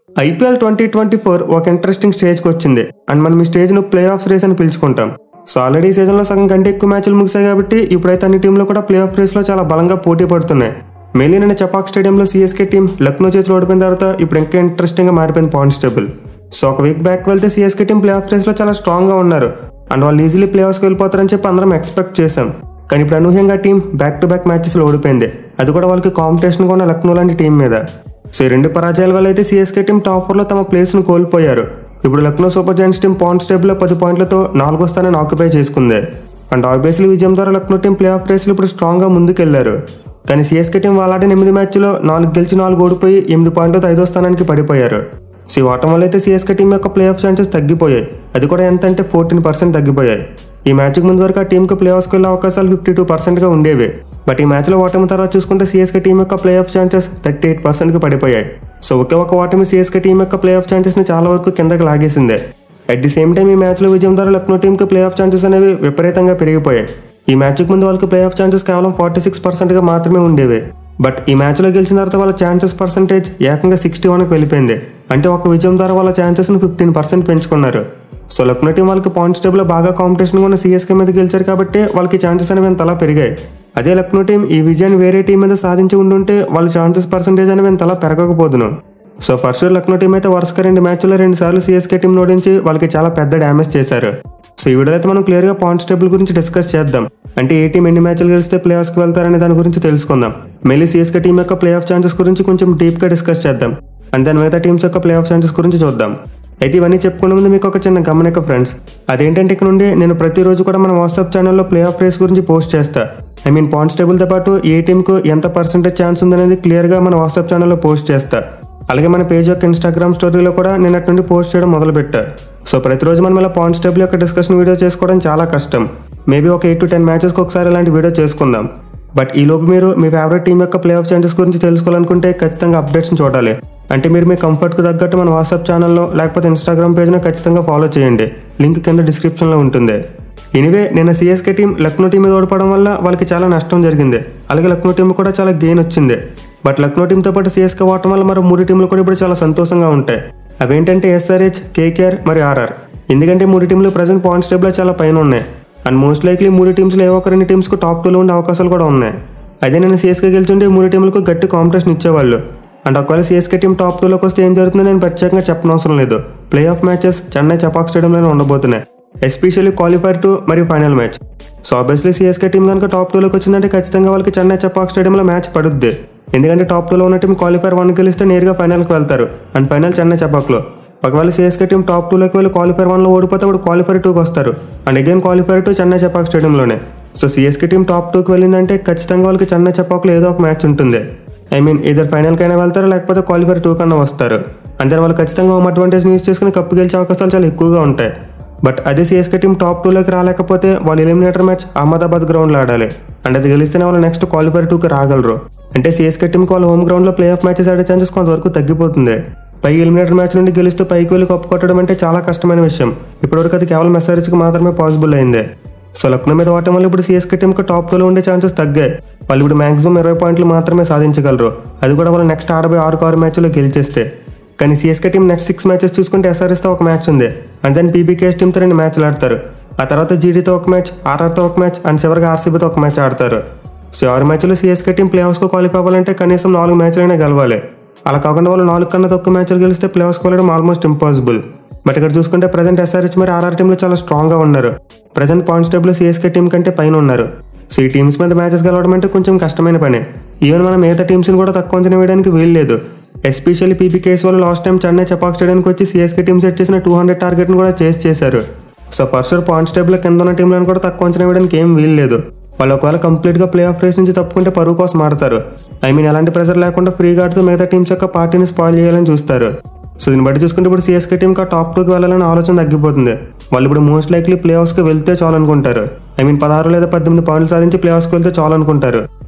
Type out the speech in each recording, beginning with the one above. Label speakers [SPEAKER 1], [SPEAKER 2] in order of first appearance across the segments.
[SPEAKER 1] IPL 2024 ఒక interesting స్టేజ్కి వచ్చింది అండ్ మనం ఈ స్టేజ్ను ప్లే ఆఫ్స్ రేస్ అని పిలుచుకుంటాం. సో ఆల్రెడీ ఈ సీజన్లో సగం కంటే ఎక్కువ మ్యాచ్లు ముగిసాయి కాబట్టి ఇప్పుడైతే అన్ని టీంలు కూడా ప్లే ఆఫ్ రేస్లో చాలా బలంగా పోటీ పడుతున్నాయి. మెయిన్లీ నిన్న చపాక్ స్టేడియంలో సిఎస్కే టీం లక్నో చేతిలో ఓడిపోయిన తర్వాత ఇప్పుడు ఇంకా ఇంట్రెస్టింగ్గా మారిపోయింది పాయింట్స్ టేబుల్. సో ఒక వీక్ బ్యాక్ వెళ్తే సిఎస్కే టీం ప్లే ఆఫ్ రేస్లో చాలా స్ట్రాంగ్గా ఉన్నారు అండ్ వాళ్ళు ఈజీలీ ప్లే ఆఫ్స్కి వెళ్ళిపోతారని చెప్పి అందరం ఎక్స్పెక్ట్ చేశాం. కానీ ఇప్పుడు అనూహ్యంగా టీం బ్యాక్ టు బ్యాక్ మ్యాచెస్లో ఓడిపోయింది, అది కూడా వాళ్ళకి కాంపిటీషన్గా ఉన్న లక్నో లాంటి టీం మీద. సో ఈ రెండు పరాజయాల వల్ల అయితే సిఎస్కే టీం టాప్ 4లో తమ ప్లేస్ను కోల్పోయారు. ఇప్పుడు Lucknow super Giants team points టేబుల్లో 10 పాయింట్లతో 4వ స్థానాన్ని ఆక్యుపై చేసుకుంది అండ్ ఆబ్వియస్లీ విజయం ద్వారా లక్నో టీం ప్లే ఆఫ్ రేస్లో ఇప్పుడు స్ట్రాంగ్గా ముందుకెళ్లారు. కానీ సిఎస్కే టీం వాళ్ళ ఆడిన 8 మ్యాచ్లో 4 గెలిచి 4 ఓడిపోయి 8 పాయింట్లతో 5వ స్థానానికి పడిపోయారు. సో ఈ ఓటం వల్ల అయితే సిఎస్కే టీం యొక్క ప్లే ఆఫ్ ఛాన్సెస్ తగ్గిపోయాయి, అది కూడా ఎంత అంటే 14% తగ్గిపోయాయి. ఈ మ్యాచ్కి ముందు వరకు ఆ టీంకి ప్లే ఆఫ్స్కి వెళ్ళే అవకాశాలు 52%గా ఉండేవి. బట్ ఈ మ్యాచ్లో ఓటమి తర్వాత చూసుకుంటే సిఎస్కే టీం యొక్క ప్లే ఆఫ్ ఛాన్సెస్ 38%కి పడిపోయాయి. సో ఒకే ఒక ఓటమి సిఎస్కే టీం యొక్క ప్లే ఆఫ్ ఛాన్సెస్ని చాలా వరకు కిందకి లాగేసిందే. అట్ ది సేమ్ టైం ఈ మ్యాచ్లో విజయం ద్వారా లక్నో టీంకి ప్లే ఆఫ్ ఛాన్సెస్ అనేవి విపరీతంగా పెరిగిపోయాయి. ఈ మ్యాచ్కి ముందు వాళ్ళకి ప్లే ఆఫ్ ఛాన్సెస్ కేవలం 46%గా మాత్రమే ఉండేవి. బట్ ఈ మ్యాచ్లో గెలిచిన తర్వాత వాళ్ళ ఛాన్సెస్ పర్సెంటేజ్ ఏకంగా 61కి వెళ్ళిపోయింది. అంటే ఒక విజయం ద్వారా వాళ్ళ ఛాన్సెస్ను 15% పెంచుకున్నారు. సో లక్నో టీం వాళ్ళకి పాయింట్స్ టేబుల్లో బాగా కాంపిటీషన్గా ఉన్న సిఎస్కే మీద గెలిచారు కాబట్టి వాళ్ళకి ఛాన్సెస్ అనేవి అంతలా పెరిగాయి. అదే లక్నో టీం ఈ విజయాన్ని వేరే టీం మీద సాధించి ఉండుంటే వాళ్ళ ఛాన్సెస్ పర్సెంటేజ్ అనేవి అంతలా పెరగకపోదును. So first sure Lucknow team అయితే వరుసగా 2 మ్యాచ్ల్లో 2 సార్లు సిఎస్కే టీం ఓడించి వాళ్ళకి చాలా పెద్ద డ్యామేజ్ చేశారు. సో ఈ వీడియోలో అయితే మనం క్లియర్గా పాయింట్స్ టేబుల్ గురించి డిస్కస్ చేద్దాం. అంటే ఏ టీం ఎన్ని మ్యాచ్లు గెలిస్తే ప్లే ఆఫ్స్కి వెళ్తారనే దాని గురించి తెలుసుకుందాం. మళ్ళీ సిఎస్కే టీం యొక్క ప్లే ఆఫ్ ఛాన్సెస్ గురించి కొంచెం డీప్గా డిస్కస్ చేద్దాం అండ్ దాని మిగతా టీమ్స్ యొక్క ప్లే ఆఫ్ ఛాన్సెస్ గురించి చూద్దాం. అయితే ఇవన్నీ చెప్పుకునే ముందు మీకు ఒక చిన్న గమనిక ఫ్రెండ్స్, అదేంటంటే ఇక్కడ నుండి నేను ప్రతిరోజు కూడా మన వాట్సాప్ ఛానల్లో ప్లే ఆఫ్ రేస్ గురించి పోస్ట్ చేస్తా. పాయింట్స్ టేబుల్తో పాటు ఏ టీంకు ఎంత పర్సెంటేజ్ ఛాన్స్ ఉందనేది క్లియర్గా మన వాట్సాప్ ఛానల్లో పోస్ట్ చేస్తా. అలాగే మన పేజ్ యొక్క ఇన్స్టాగ్రామ్ స్టోరీలో కూడా నేను అటు నుండి పోస్ట్ చేయడం మొదలుపెట్టా. సో ప్రతిరోజు మనం ఇలా పాయింట్స్ టేబుల్ యొక్క డిస్కషన్ వీడియో చేసుకోవడం చాలా కష్టం. మేబీ ఒక 8 to 10 మ్యాచెస్కి ఒకసారి ఇలాంటి వీడియో చేసుకుందాం. బట్ ఈలోపు మీరు మీ ఫేవరెట్ టీం యొక్క ప్లే ఆఫ్ ఛాన్సెస్ గురించి తెలుసుకోవాలనుకుంటే ఖచ్చితంగా అప్డేట్స్ని చూడాలి. అంటే మీరు మీ కంఫర్ట్కి తగ్గట్టు మన వాట్సాప్ ఛానల్లో లేకపోతే ఇన్స్టాగ్రామ్ పేజ్ను ఖచ్చితంగా ఫాలో చేయండి, లింక్ కింద డిస్క్రిప్షన్లో ఉంటుంది. ఎనివే నిన్న సిఎస్కే టీం లక్నో టీం మీద ఓడిపోవడం వల్ల వాళ్ళకి చాలా నష్టం జరిగింది, అలాగే లక్నో టీం కూడా చాలా గెయిన్ వచ్చింది. బట్ లక్నో టీంతో పాటు సిఎస్కే ఓడటం వల్ల మరో 3 టీంలు కూడా ఇప్పుడు చాలా సంతోషంగా ఉంటాయి. అవేంటంటే ఎస్ఆర్హెచ్, కేకేఆర్ మరియు ఆర్ఆర్. ఎందుకంటే 3 టీంలు ప్రజెంట్ పాయింట్స్ టేబుల్లో చాలా పైన ఉన్నాయి అండ్ మోస్ట్ లైక్లీ 3 టీమ్స్లో ఏ ఒక్క 2 టీమ్స్కు టాప్ 2లో ఉండే అవకాశాలు కూడా ఉన్నాయి. అదే నేను సిఎస్కే గెలిచుంటే 3 టీంలకు గట్టి కాంపిటీషన్ ఇచ్చేవాళ్ళు. అండ్ ఒకవేళ సిఎస్కే టీం టాప్ 2లోకి వస్తే ఏం జరుగుతుందో నేను ప్రత్యేకంగా చెప్పనవసరం లేదు. Play off matches Chennai Chepauk స్టేడియంలోనే ఉండబోతున్నాయి, ఎస్పెషల్లీ క్వాలిఫైర్ 2 మరియు final match. So obviously CSK team కనుక టాప్ 2లోకి వచ్చిందంటే ఖచ్చితంగా వాళ్ళకి చెన్నై చపాక్ స్టేడియంలో మ్యాచ్ పడుద్ది. ఎందుకంటే టాప్ 2లో ఉన్న టీం క్వాలిఫైర్ 1 గెలిస్తే నేరుగా ఫైనల్కి వెళ్తారు అండ్ ఫైనల్ చెన్నై చపాక్లో. ఒకవేళ సిఎస్కే టీం టాప్ 2లోకి వెళ్ళి క్వాలిఫైర్ 1లో ఓడిపోతే అప్పుడు క్వాలిఫైర్ 2కి వస్తారు and again qualifier 2 Chennai Chepauk స్టేడియంలోనే. సో సిఎస్కే టీం టాప్ 2కి వెళ్ళిందంటే ఖచ్చితంగా వాళ్ళకి చెన్నై చపాక్లో ఏదో ఒక మ్యాచ్ ఉంటుంది. ఇద్దరు ఫైనల్కైనా వెళ్తారు లేకపోతే క్వాలిఫైర్ 2 కన్నా వస్తారు. అంటే వాళ్ళు ఖచ్చితంగా హోమ్ అడ్వాంటేజ్ యూజ్ చేసుకుని కప్పు గెలిచే అవకాశాలు చాలా ఎక్కువగా ఉంటాయి. బట్ అదే సిఎస్కే టీం టాప్ 2లోకి రాలేకపోతే వాళ్ళు ఎలిమినేటర్ మ్యాచ్ అహ్మదాబాద్ గ్రౌండ్లో ఆడాలి అండ్ అది గెలిస్తేనే వాళ్ళు నెక్స్ట్ క్వాలిఫైర్ 2కి రాగలరు. అంటే సిఎస్కే టీంకి వాళ్ళ హోమ్ గ్రౌండ్లో ప్లే ఆఫ్ మ్యాచెస్ ఆడే ఛాన్సెస్ కొంతవరకు తగ్గిపోతుంది. పైకి ఎలిమినేటర్ మ్యాచ్ నుండి గెలుస్తూ పైకి వెళ్ళి కప్పు కొట్టడం అంటే చాలా కష్టమైన విషయం. ఇప్పటివరకు అది కేవలం ఎస్ఆర్హెచ్కి మాత్రమే పాసిబుల్ అయింది. సో లక్నో మీద ఓటం వల్ల ఇప్పుడు సిఎస్కే టీంకి టాప్ 2లో ఉండే ఛాన్సెస్ తగ్గాయి. వాళ్ళు ఇప్పుడు మాక్సిమం 20 పాయింట్లు మాత్రమే సాధించగలరు, అది కూడా వాళ్ళు నెక్స్ట్ ఆడబోయే 6 మ్యాచ్లో గెలిచేస్తే. కానీ సిఎస్కే టీం నెక్స్ట్ 6 మ్యాచెస్ చూసుకుంటే ఎస్ఆర్హెచ్తో ఒక మ్యాచ్ ఉంది అండ్ దెన్ పీబీకేఎస్ టీంతో 2 మ్యాచ్లు ఆడతారు. ఆ తర్వాత జీడీతో ఒక మ్యాచ్, ఆర్ఆర్తో ఒక మ్యాచ్ అండ్ చివరిగా ఆర్సీబీతో ఒక మ్యాచ్ ఆడతారు. సో 6 మ్యాచ్లో సిఎస్కే టీం ప్లే ఆఫ్స్కు క్వాలిఫై అవ్వాలంటే కనీసం 4 మ్యాచ్లైనా గెలవాలి. అలా కాకుండా వాళ్ళు 4 కన్నా తక్కువ మ్యాచ్లు గెలిస్తే ప్లే ఆఫ్స్కి వెళ్ళడం ఆల్మోస్ట్ ఇంపాసిబుల్. బట్ ఇక్కడ చూసుకుంటే ప్రజెంట్ ఎస్ఆర్హెచ్ మరియు ఆర్ఆర్ టీంలు చాలా స్ట్రాంగ్గా ఉన్నారు. ప్రజెంట్ పాయింట్స్ టేబుల్లో సిఎస్కే టీం కంటే పైన ఉన్నారు. సో ఈ టీమ్స్ మీద మ్యాచెస్ గెలవడం అంటే కొంచెం కష్టమైన పని. ఈవెన్ మనం మిగతా టీమ్స్ని కూడా తక్కువ అంచనా వేయడానికి వీల్లేదు. ఎస్పెషల్లీ పీబీకేఎస్ వాళ్ళు లాస్ట్ టైం చెన్నై చపాక్ స్టేడియానికి వచ్చి సిఎస్కే టీం సెట్ చేసిన 200 టార్గెట్ని కూడా చేశారు. సో ఫస్ట్ పాయింట్స్ టేబుల్లో కింద ఉన్న టీంలను కూడా తక్కువ అంచనా వేయడానికి ఏం వీల్లేదు. వాళ్ళు ఒకవేళ కంప్లీట్గా ప్లే ఆఫ్ రేస్ నుంచి తప్పుకుంటే పరువు కోసం ఆడతారు. ఎలాంటి ప్రెషర్ లేకుండా ఫ్రీగా ఆడుతూ మిగతా టీమ్స్ యొక్క పార్టీని స్పాయిల్ చేయాలని చూస్తారు. సో దీన్ని బట్టి చూసుకుంటే ఇప్పుడు సిఎస్కే టీంకి టాప్ 2కి వెళ్ళాలని ఆలోచన తగ్గిపోతుంది. వాళ్ళు ఇప్పుడు మోస్ట్ లైక్లీ ప్లే ఆఫ్స్కి వెళ్తే చాలు అనుకుంటారు. 16 లేదా 18 పాయింట్లు సాధించి ప్లే ఆఫ్స్కి వెళ్తే చాలు అనుకుంటారు.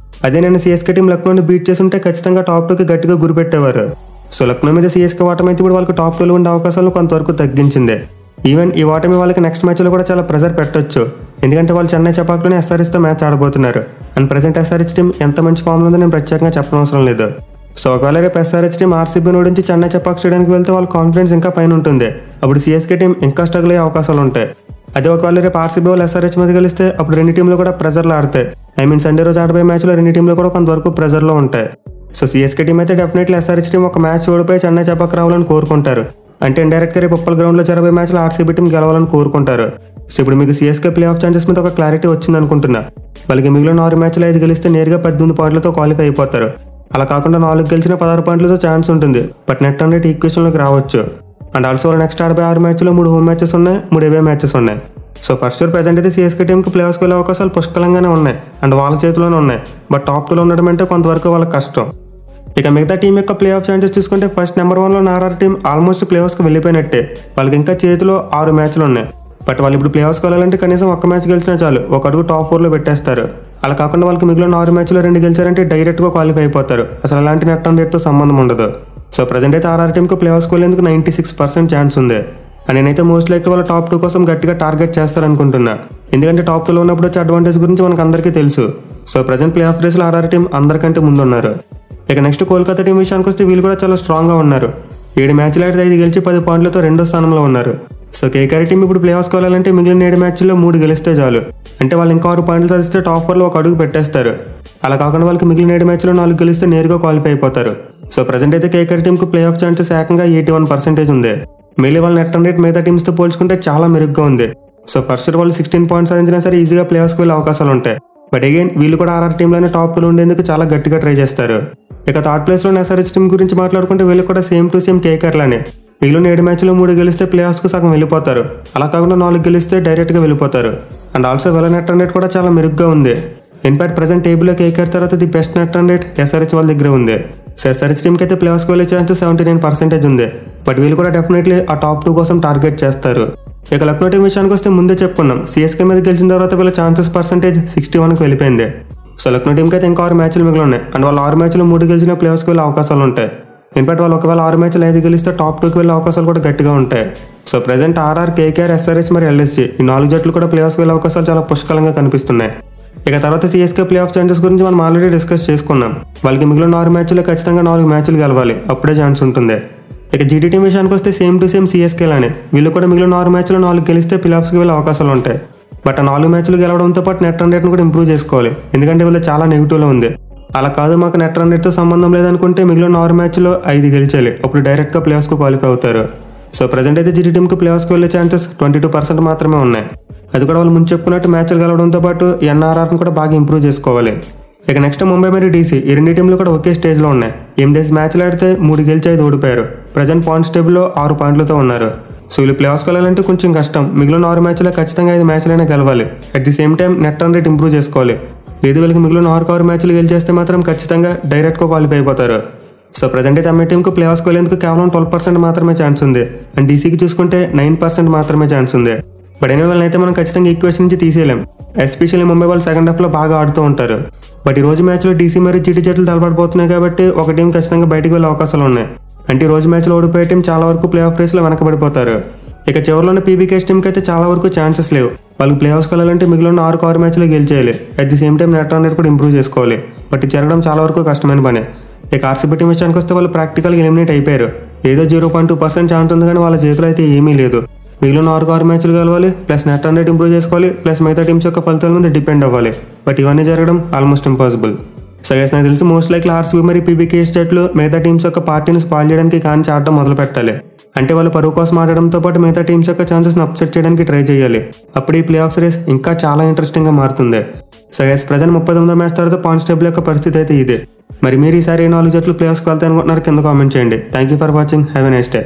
[SPEAKER 1] అదే నేను సిఎస్కే టీం లక్నోని బీట్ చేసి ఉంటే ఖచ్చితంగా టాప్ 2కి గట్టిగా గురిపెట్టేవారు. సో లక్నో మీద సిఎస్కే ఓటమి అయితే ఇప్పుడు వాళ్ళకి టాప్ 2లో ఉండే అవకాశాలను కొంతవరకు తగ్గించింది. ఈవెన్ ఈ ఓటమి వాళ్ళకి నెక్స్ట్ మ్యాచ్లో కూడా చాలా ప్రెజర్ పెట్టొచ్చు. ఎందుకంటే వాళ్ళు చెన్నై చపాక్లోనే ఎస్ఆర్హెచ్తో మ్యాచ్ ఆడబోతున్నారు అండ్ ప్రజెంట్ ఎస్ఆర్హెచ్ టీం ఎంత మంచి ఫామ్లో ఉందో నేను ప్రత్యేకంగా చెప్పనవసరం లేదు. సో ఒకవేళ రేపు ఎస్ఆర్హెచ్ టీం ఆర్సీబీ నుంచి చెన్నై చెపాక్ స్టేడియానికి వెళ్తే వాళ్ళ కాన్ఫిడెన్స్ ఇంకా పైన ఉంటుంది. అప్పుడు సిఎస్కే టీం ఇంకా స్ట్రగుల్ అయ్యే అవకాశాలు ఉంటాయి. అదే ఒకవేళ రేపు ఆర్సీబీ వాళ్ళు ఎస్ఆర్హెచ్ మీద గెలిస్తే అప్పుడు రెండు టీంలు కూడా ప్రెజర్లో ఆడతాయి. సండే రోజు ఆడబోయే మ్యాచ్లో రెండు టీంలు కూడా కొంతవరకు ప్రెజర్లో ఉంటాయి. సో సిఎస్కే టీం అయితే డెఫినెట్లీ ఎస్ఆర్హెచ్ టీం ఒక మ్యాచ్ ఓడిపోయి చెన్నై చెపాక్ రావాలని కోరుకుంటారు. అంటే ఇండైరెక్ట్గా రేపు ఉప్పల్ గ్రౌండ్లో జరగబోయే మ్యాచ్లో ఆర్సీబీ టీం గెలవాలని కోరుకుంటారు. సో ఇప్పుడు మీకు సిఎస్కే ప్లే ఆఫ్ ఛాన్సెస్ మీద ఒక క్లారిటీ వచ్చింది అనుకుంటున్నా. వాళ్ళకి మిగిలిన 6 మ్యాచ్లు 5 గెలిస్తే నేరుగా 18 పాయింట్లతో క్వాలిఫై అయిపోతారు. అలా కాకుండా 4 గెలిచిన 16 పాయింట్లతో ఛాన్స్ ఉంటుంది. బట్ నెట్ అనేది ఈక్వేషన్లోకి రావచ్చు. అండ్ ఆల్సో వాళ్ళు నెక్స్ట్ ఆడబోయే 6 మ్యాచ్లో 3 హోమ్ మ్యాచెస్ ఉన్నాయి, 3 అవే మ్యాచెస్ ఉన్నాయి. సో ఫస్ట్ ఇయర్ ప్రెజెంట్ అయితే సిఎస్కే టీంకి ప్లే ఆఫ్స్కి వెళ్ళే అవకాశాలు పుష్కలంగానే ఉన్నాయి అండ్ వాళ్ళ చేతిలోనే ఉన్నాయి. బట్ టాప్ 2లో ఉండడం అంటే కొంతవరకు వాళ్ళకి కష్టం. ఇక మిగతా టీం యొక్క ప్లే ఆఫ్ ఛాన్సెస్ చూసుకుంటే ఫస్ట్ నెంబర్ 1లో ఆర్ఆర్ టీం ఆల్మోస్ట్ ప్లే ఆఫ్స్కి వెళ్ళిపోయినట్టే. వాళ్ళకి ఇంకా చేతిలో 6 మ్యాచ్లు ఉన్నాయి. బట్ వాళ్ళు ఇప్పుడు ప్లే ఆఫ్స్కి వెళ్ళాలంటే కనీసం 1 మ్యాచ్ గెలిచినా చాలు, ఒక అడుగు టాప్ 4లో పెట్టేస్తారు. అలా కాకుండా వాళ్ళకి మిగిలిన 6 మ్యాచ్లో 2 గెలిచారంటే డైరెక్ట్గా క్వాలిఫై అయిపోతారు. అసలు అలాంటి నెట్ రన్ రేట్తో సంబంధం ఉండదు. సో ప్రజెంట్ అయితే ఆర్ఆర్ టీంకి ప్లే ఆఫ్స్కి వెళ్ళేందుకు 96% ఛాన్స్ ఉంది. అండ్ నేనైతే మోస్ట్ లైక్ వాళ్ళ టాప్ 2 కోసం గట్టిగా టార్గెట్ చేస్తారనుకుంటున్నా. ఎందుకంటే టాప్ 2లో ఉన్నప్పుడు వచ్చే అడ్వాంటేజ్ గురించి మనకు అందరికీ తెలుసు. సో ప్రజెంట్ ప్లే ఆఫ్ రేస్లో ఆర్ఆర్ టీం అందరికంటే ముందున్నారు. ఇక నెక్స్ట్ కోల్కతా టీం విషయానికి వస్తే వీళ్ళు కూడా చాలా స్ట్రాంగ్గా ఉన్నారు. 7 మ్యాచ్లు ఆడితే 5 గెలిచి 10 పాయింట్లతో 2వ స్థానంలో ఉన్నారు. సో కేకేఆర్ టీం ఇప్పుడు ప్లే ఆఫ్స్కి వెళ్ళాలంటే మిగిలిన 7 మ్యాచ్ల్లో 3 గెలిస్తే చాలు. అంటే వాళ్ళు ఇంకా 6 పాయింట్లు సాధిస్తే టాప్ 4లో ఒక అడుగు పెట్టేస్తారు. అలా కాకుండా వాళ్ళకి మిగిలిన 7 మ్యాచ్లో 4 గెలిస్తే నేరుగా క్వాలిఫై అయిపోతారు. సో ప్రజెంట్ అయితే కేకేఆర్ టీంకి ప్లే ఆఫ్ ఛాన్సెస్ ఏకంగా 81% ఉంది. మేలీ వాళ్ళ నెట్ రన్ రేట్ మిగతా టీమ్స్తో పోల్చుకుంటే చాలా మెరుగ్గా ఉంది. సో ఫస్ట్ ఇయర్ వాళ్ళు 16 పాయింట్స్ సాధించినా సరే ఈజీగా ప్లే ఆఫ్స్కి వెళ్ళే అవకాశాలు ఉంటాయి. బట్ అగైన్ వీళ్ళు కూడా ఆర్ఆర్ టీంలోనే టాప్ 2లో ఉండేందుకు చాలా గట్టిగా ట్రై చేస్తారు. ఇక థర్డ్ ప్లేస్లో ఎస్ఆర్హెచ్ టీం గురించి మాట్లాడుకుంటే వీళ్ళు కూడా సేమ్ టు సేమ్ కేకేఆర్ లానే మిగిలిన 7 మ్యాచ్లో 3 గెలిస్తే ప్లే ఆఫ్స్కి సగం వెళ్ళిపోతారు. అలా కాకుండా 4 గెలిస్తే డైరెక్ట్గా వెళ్ళిపోతారు. అండ్ ఆల్సో వీళ్ళ నెట్ రన్ రేట్ కూడా చాలా మెరుగ్గా ఉంది. ఇన్ఫాక్ట్ ప్రజెంట్ టేబుల్లో కేకేఆర్ తర్వాత the best net run rate SRH వాళ్ళ దగ్గర ఉంది. సో ఎస్ఆర్హెచ్ టీంకి అయితే ప్లే ఆఫ్స్కి వెళ్ళే ఛాన్సెస్ 79% ఉంది. బట్ వీళ్ళు కూడా డెఫినెట్లీ ఆ టాప్ 2 కోసం టార్గెట్ చేస్తారు. ఇక లక్నో టీం విషయానికి వస్తే ముందే చెప్పుకున్నాం, సిఎస్కే మీద గెలిచిన తర్వాత వీళ్ళ ఛాన్సెస్ పర్సెంటేజ్ 61కి వెళ్ళిపోయింది. సో లక్నో టీంకి అయితే ఇంకా 6 మ్యాచ్లు మిగిలి ఉన్నాయి. అండ్ వాళ్ళు 6 మ్యాచ్లు 3 గెలిచిన ప్లే ఆఫ్స్కి వెళ్ళే అవకాశాలు ఉంటాయి. ఇన్ఫాక్ట్ వాళ్ళు ఒకవేళ 6 మ్యాచ్లు 5 గెలిస్తే టాప్ 2కి వెళ్ళే అవకాశాలు కూడా గట్టిగా ఉంటాయి. So present RR, KKR, SRH మరి ఎల్ఎస్సీ ఈ 4 జట్లు కూడా ప్లే ఆఫ్స్కి వెళ్ళే అవకాశాలు చాలా పుష్కలంగా కనిపిస్తున్నాయి. ఇక తర్వాత సిఎస్కే ప్లే ఆఫ్ ఛాన్సెస్ గురించి మనం ఆల్రెడీ డిస్కస్ చేసుకున్నాం. వాళ్ళకి మిగిలిన 6 మ్యాచ్లో ఖచ్చితంగా 4 మ్యాచ్లు గెలవాలి, అప్పుడే ఛాన్స్ ఉంటుంది. ఇక జీటీ టీం విషయానికి వస్తే సేమ్ టు సేమ్ సిఎస్కే లానే వీళ్ళు కూడా మిగిలిన 6 మ్యాచ్లో 4 గెలిస్తే ప్లే ఆఫ్స్కి వెళ్ళే అవకాశాలు ఉంటాయి. బట్ ఆ 4 మ్యాచ్లు గెలవడంతో పాటు నెట్ రన్ రేట్ను కూడా ఇంప్రూవ్ చేసుకోవాలి. ఎందుకంటే వీళ్ళు చాలా నెగిటివ్లో ఉంది. అలా కాదు మాకు నెట్ రన్ రేట్తో సంబంధం లేదనుకుంటే మిగిలిన 6 మ్యాచ్లో 5 గెలిచాలి, అప్పుడు డైరెక్ట్గా ప్లే ఆఫ్స్కి క్వాలిఫై అవుతారు. సో ప్రజెంట్ అయితే జీటీ టీంకి ప్లే ఆఫ్స్కి వెళ్ళే ఛాన్సెస్ 22% మాత్రమే ఉన్నాయి. అది కూడా వాళ్ళు ముందు చెప్పుకున్నట్టు మ్యాచ్లు గెలవడంతో పాటు ఎన్ఆర్ఆర్ని కూడా బాగా ఇంప్రూవ్ చేసుకోవాలి. ఇక నెక్స్ట్ ముంబై మరియు డీసీ ఈ 2 టీంలు కూడా ఒకే స్టేజ్లో ఉన్నాయి. 8 మ్యాచ్లు ఆడితే 3 గెలిచి 5 ఓడిపోయారు. ప్రజెంట్ పాయింట్స్ టేబుల్లో 6 పాయింట్లతో ఉన్నారు. సో వీళ్ళు ప్లే ఆఫ్స్కి వెళ్ళాలంటే కొంచెం కష్టం. మిగిలిన 6 మ్యాచ్లో ఖచ్చితంగా 5 మ్యాచ్లైనా గెలవాలి. At the same time net run rate improve చేసుకోవాలి. లేదు వీళ్ళకి మిగిలిన 6 మ్యాచ్లు గెలిచేస్తే మాత్రం ఖచ్చితంగా డైరెక్ట్గా క్వాలిఫై అయిపోతారు. సో ప్రజెంట్ అయితే ఎంఐ టీంకు ప్లే ఆఫ్స్కి వెళ్ళేందుకు కేవలం 12% మాత్రమే ఛాన్స్ ఉంది. అండ్ డీసీకి చూసుకుంటే 9% మాత్రమే ఛాన్స్ ఉంది. బట్ అయినా వాళ్ళని అయితే మనం ఖచ్చితంగా ఈక్వేషన్ నుంచి తీసేయలేం. ఎస్పెషల్లీ ముంబై వాళ్ళు సెకండ్ హాఫ్లో బాగా ఆడుతూ ఉంటారు. బట్ ఈ రోజు మ్యాచ్లో డీసీ మరియు జీటీ జట్లు తలపడిపోతున్నాయి కాబట్టి ఒక టీం ఖచ్చితంగా బయటికి వెళ్ళే అవకాశాలు ఉన్నాయి. అంటే ఈ రోజు మ్యాచ్లో ఓడిపోయే టీం చాలా వరకు ప్లే ఆఫ్ రేస్లో వెనకబడిపోతారు. ఇక చివరిలోనే పీబీకేఎస్ టీంకి అయితే చాలా వరకు ఛాన్సెస్ లేవు. వాళ్ళకి ప్లే ఆఫ్స్కి వెళ్ళాలంటే మిగిలిన 6 మ్యాచ్లు గెలిచేయాలి. At the same time net run rate కూడా ఇంప్రూవ్ చేసుకోవాలి. బట్ ఇది జరగడం చాలా వరకు కష్టమైన పని. ఇక ఆర్సీబీ టీం విషయానికి వస్తే వాళ్ళు ప్రాక్టికల్గా ఎలిమినేట్ అయిపోయారు. ఏదో 0.2% ఛాన్స్ ఉంది కానీ వాళ్ళ చేతిలో అయితే ఏమీ లేదు. మిగిలిన 6 మ్యాచ్లు గెలవాలి, plus net run rate improve చేసుకోవాలి, ప్లస్ మిగతా టీమ్స్ యొక్క ఫలితాల మీద డిపెండ్ అవ్వాలి. బట్ ఇవన్నీ జరగడం ఆల్మోస్ట్ ఇంపాసిబుల్. సో గైస్ నాకు తెలిసి మోస్ట్ లైక్లీ ఆర్సీబీ మరియు పీబీకేఎస్ జట్లు మిగతా టీమ్స్ యొక్క పార్టీని స్పాయిల్ చేయడానికి కానీ ఆడడం మొదలు పెట్టాలి. అంటే వాళ్ళు పరువు కోసం ఆడడంతో పాటు మిగతా టీమ్స్ యొక్క ఛాన్సెస్ని అప్సెట్ చేయడానికి ట్రై చేయాలి. అప్పుడు ఈ ప్లే ఆఫ్స్ రేస్ ఇంకా చాలా ఇంట్రెస్టింగ్గా మారుతుంది. సో గైస్ ప్రజెంట్ 39వ మ్యాచ్ తర్వాత పాయింట్స్ టేబుల్ యొక్క పరిస్థితి అయితే ఇదే. మరి మీరు ఈసారి 4 జట్లు ప్లే ఆఫ్స్కి వెళ్తాయి అనుకుంటున్నారు కింద కామెంట్ చేయండి. Thank you for watching. Have a nice day.